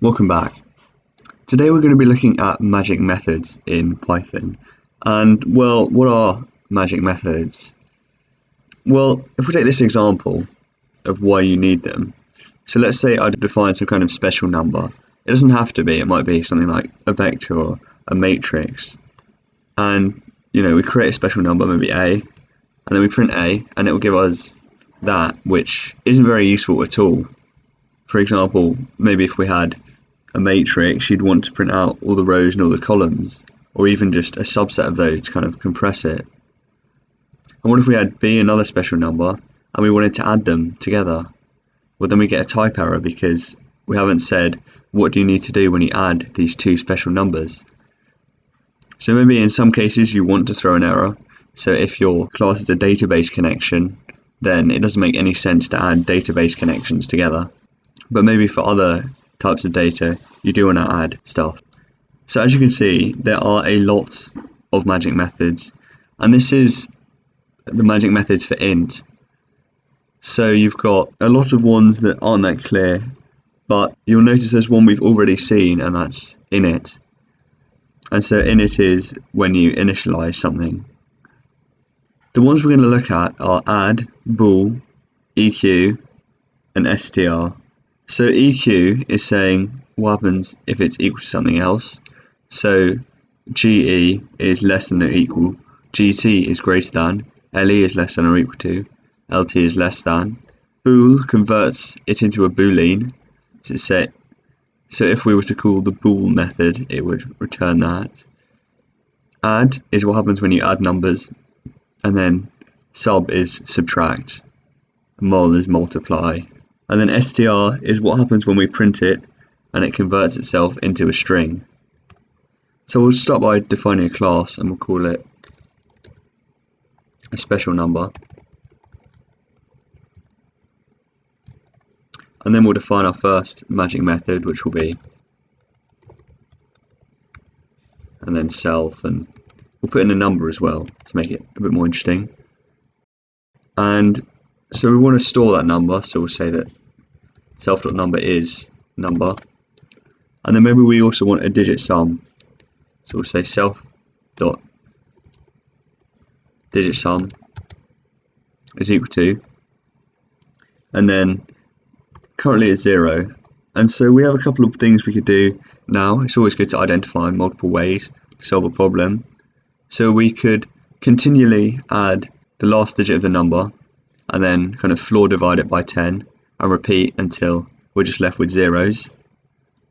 Welcome back. Today we're going to be looking at magic methods in Python. And well, what are magic methods? Well, if we take this example of why you need them. So let's say I define some kind of special number. It doesn't have to be, it might be something like a vector or a matrix. And we create a special number, maybe a, and then we print a, and it will give us that, which isn't very useful at all. For example, maybe if we had a matrix, you'd want to print out all the rows and all the columns, or even just a subset of those to kind of compress it. And what if we had b, another special number, and we wanted to add them together? Well, then we get a type error because we haven't said what do you need to do when you add these two special numbers. So maybe in some cases you want to throw an error. So if your class is a database connection, then it doesn't make any sense to add database connections together. But maybe for other types of data, you do want to add stuff. So as you can see, there are a lot of magic methods, and this is the magic methods for int. So you've got a lot of ones that aren't that clear, but you'll notice there's one we've already seen, and that's init. And so init is when you initialize something. The ones we're going to look at are add, bool, eq, and str. So eq is saying what happens if it's equal to something else. So ge is less than or equal, gt is greater than, le is less than or equal to, lt is less than. Bool converts it into a boolean. So if we were to call the bool method, it would return that. Add is what happens when you add numbers, and then sub is subtract, mul is multiply. And then str is what happens when we print it and it converts itself into a string. So we'll start by defining a class, and we'll call it a special number. And then we'll define our first magic method, which will be, and then self, and we'll put in a number as well to make it a bit more interesting. And so we want to store that number, so we'll say that self.number is number. And then maybe we also want a digit sum. So we'll say self.digit sum is equal to, and then currently it's 0. And so we have a couple of things we could do now. It's always good to identify multiple ways to solve a problem. So we could continually add the last digit of the number and then kind of floor divide it by 10 and repeat until we're just left with zeros.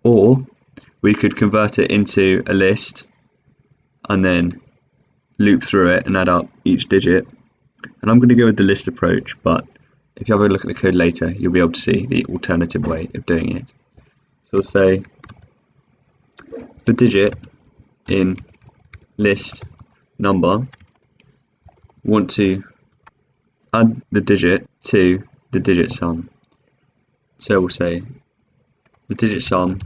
Or we could convert it into a list and then loop through it and add up each digit. And I'm going to go with the list approach, but if you have a look at the code later, you'll be able to see the alternative way of doing it. So we'll say for digit in list number, want to add the digit to the digit sum. So we'll say the digit sum,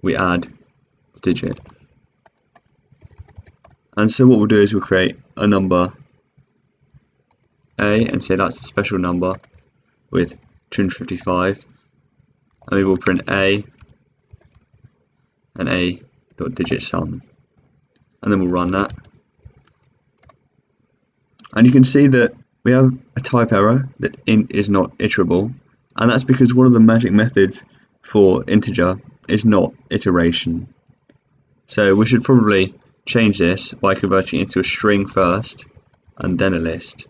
we add the digit. And so what we'll do is we'll create a number a and say that's a special number with 255, and we will print a and a dot digit sum, and then we'll run that. And you can see that we have a type error that int is not iterable, and that's because one of the magic methods for integer is not iteration. So we should probably change this by converting it into a string first and then a list,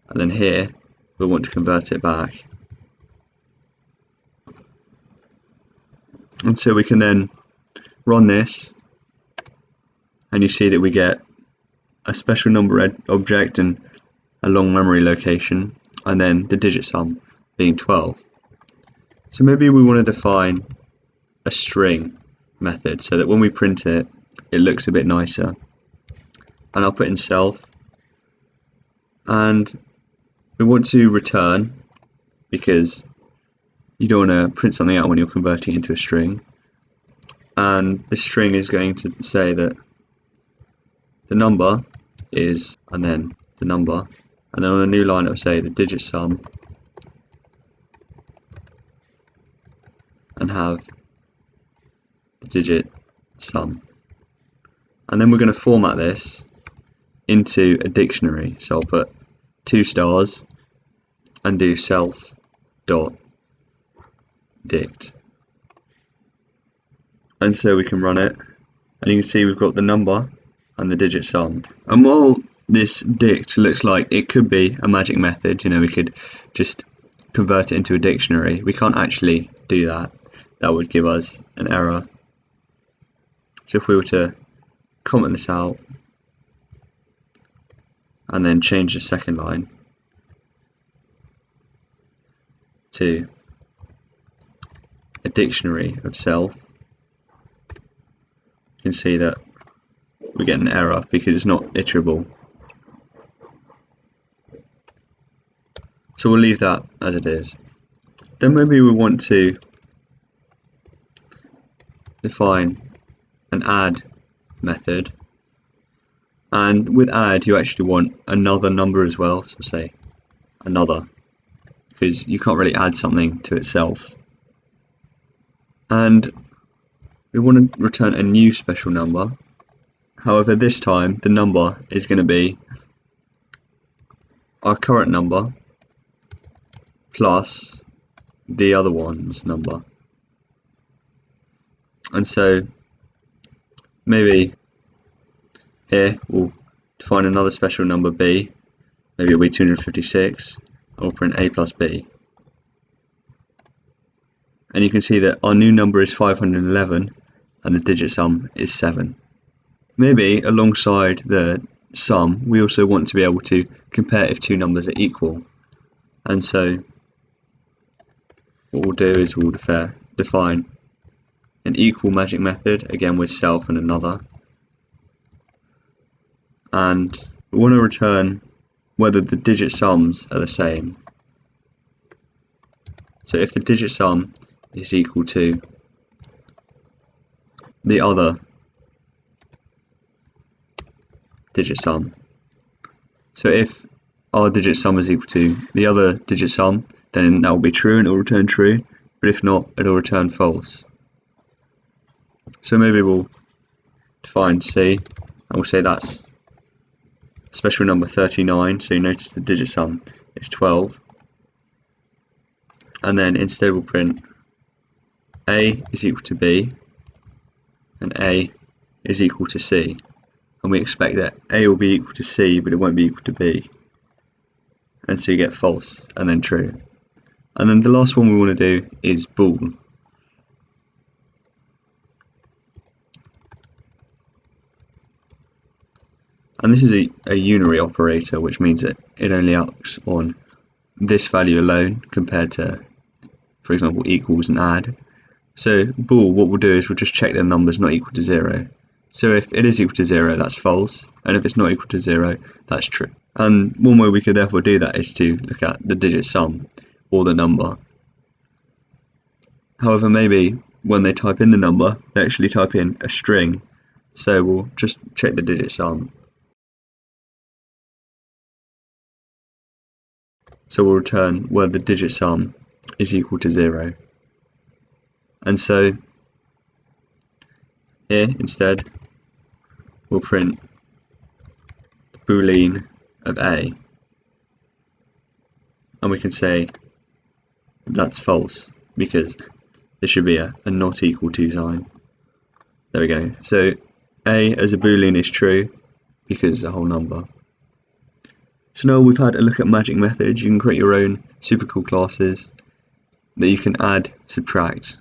and then here we'll want to convert it back. And so we can then run this, and you see that we get a special number object and a long memory location, and then the digit sum being 12. So maybe we want to define a string method so that when we print it, it looks a bit nicer. And I'll put in self, and we want to return because you don't want to print something out when you're converting into a string. And this string is going to say that the number is, and then the number, and then on a new line it will say the digit sum and have digit sum. And then we're going to format this into a dictionary. So I'll put 2 stars and do self dot dict. And so we can run it, and you can see we've got the number and the digit sum. And while this dict looks like it could be a magic method, we could just convert it into a dictionary, we can't actually do that. That would give us an error. So if we were to comment this out and then change the second line to a dictionary of self, you can see that we get an error because it's not iterable. So we'll leave that as it is. Then maybe we want to define an add method, and with add you actually want another number as well, so say another, because you can't really add something to itself. And we want to return a new special number. However, this time the number is going to be our current number plus the other one's number. And so maybe here we'll define another special number b, maybe it'll be 256, and we'll print a plus b. And you can see that our new number is 511 and the digit sum is 7. Maybe alongside the sum we also want to be able to compare if two numbers are equal. And so what we'll do is we'll define an equal magic method, again with self and another. And we want to return whether the digit sums are the same. So if the digit sum is equal to the other digit sum. So if our digit sum is equal to the other digit sum, then that will be true and it will return true, but if not, it will return false. So maybe we'll define C, and we'll say that's special number 39, so you notice the digit sum is 12, and then instead we'll print A is equal to B and A is equal to C, and we expect that A will be equal to C but it won't be equal to B, and so you get false and then true. And then the last one we want to do is bool. And this is a unary operator, which means that it only acts on this value alone compared to, for example, equals and add. So bool, what we'll do is we'll just check the number's not equal to 0. So if it is equal to 0, that's false, and if it's not equal to 0, that's true. And one way we could therefore do that is to look at the digit sum or the number. However, maybe when they type in the number, they actually type in a string, so we'll just check the digit sum. So we'll return where the digit sum is equal to 0. And so here instead we'll print the boolean of A, and we can say that's false because there should be a not equal to sign. There we go. So A as a boolean is true because it's a whole number. So now we've had a look at magic methods. You can create your own super cool classes that you can add, subtract,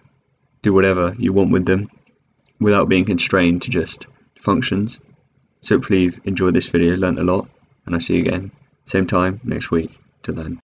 do whatever you want with them without being constrained to just functions. So hopefully you've enjoyed this video, learnt a lot, and I'll see you again same time next week. Till then.